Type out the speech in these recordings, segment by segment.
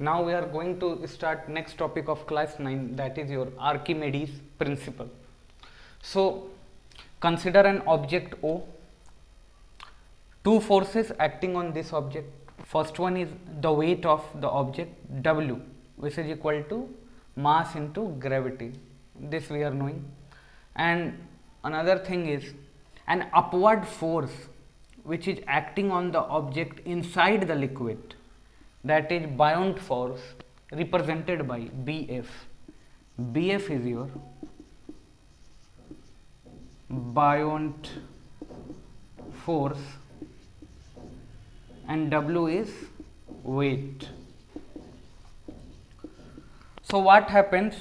Now we are going to start next topic of class 9, that is your Archimedes principle. So consider an object O, two forces acting on this object. First one is the weight of the object W, which is equal to mass into gravity. This we are knowing. And another thing is an upward force which is acting on the object inside the liquid, that is buoyant force, represented by BF. BF is your buoyant force and W is weight. So what happens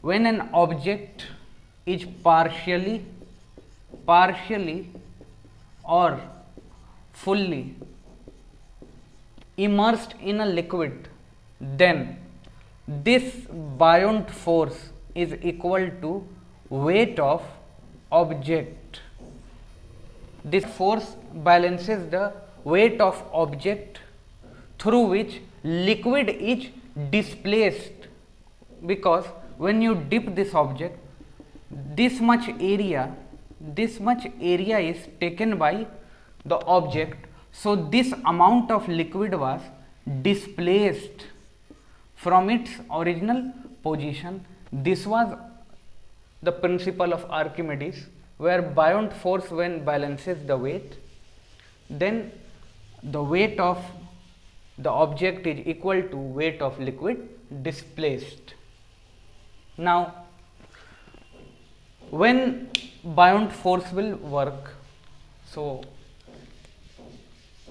when an object is partially or fully immersed in a liquid, then this buoyant force is equal to weight of object. This force balances the weight of object through which liquid is displaced, because when you dip this object, this much area is taken by the object. So this amount of liquid was displaced from its original position. This was the principle of Archimedes, where buoyant force when balances the weight, then the weight of the object is equal to weight of liquid displaced. Now when buoyant force will work, so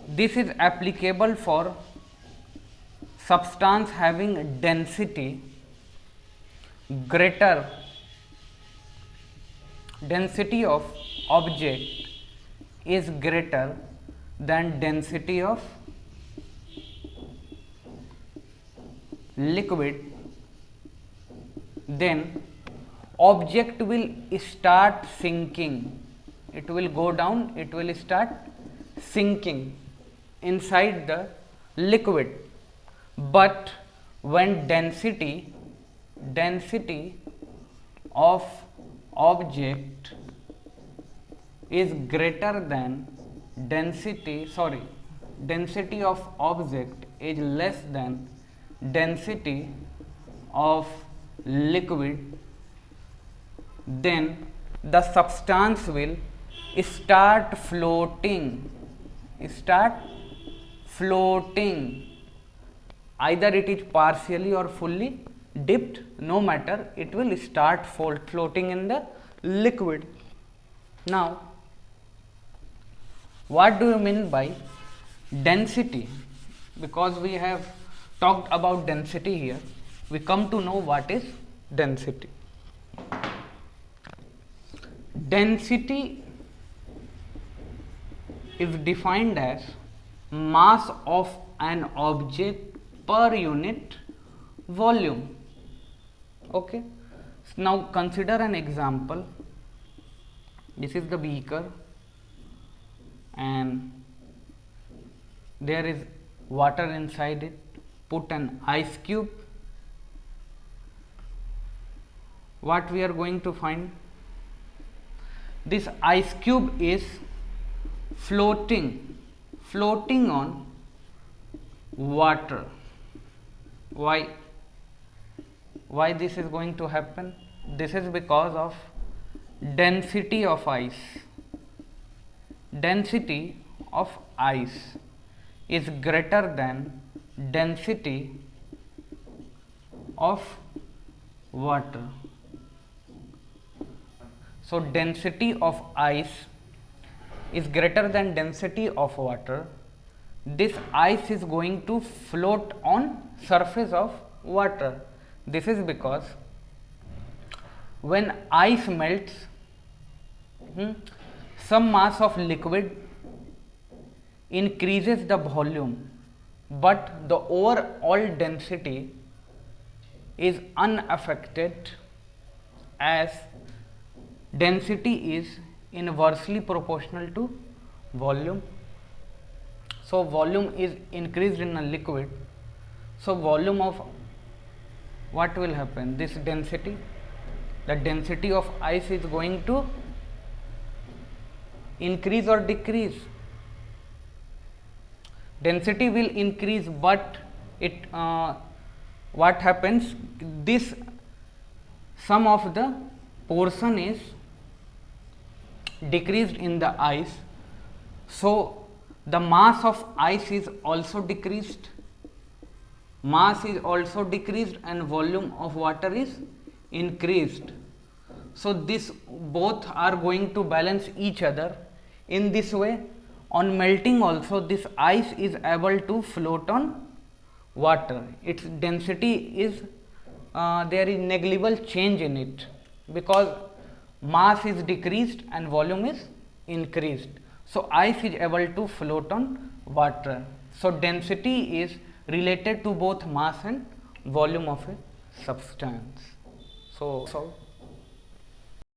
this is applicable for substance having density greater, density of object is greater than density of liquid, then object will start sinking. It will go down, it will start sinking inside the liquid. But when density of object is greater than density of object is less than density of liquid, then the substance will start floating, either it is partially or fully dipped, no matter, it will start floating in the liquid. Now what do you mean by density? Because we have talked about density here, we come to know what is density. Density is defined as mass of an object per unit volume. Okay. Now consider an example. This is the beaker and there is water inside it. Put an ice cube. What we are going to find? This ice cube is floating on water. Why this is going to happen? This is because of density of ice. Density of ice is greater than density of water. So density of ice is greater than density of water. This ice is going to float on surface of water. This is because when ice melts, some mass of liquid increases the volume, but the overall density is unaffected, as density is inversely proportional to volume. So volume is increased in a liquid, So volume of, what will happen, this density, the density of ice is going to increase or decrease. Density will increase, but it what happens, this some of the portion is decreased in the ice, so the mass of ice is also decreased, mass is also decreased, and volume of water is increased. So this both are going to balance each other. In this way, on melting also, this ice is able to float on water. Its density is there is negligible change in it, because mass is decreased and volume is increased. So ice is able to float on water. So density is related to both mass and volume of a substance. So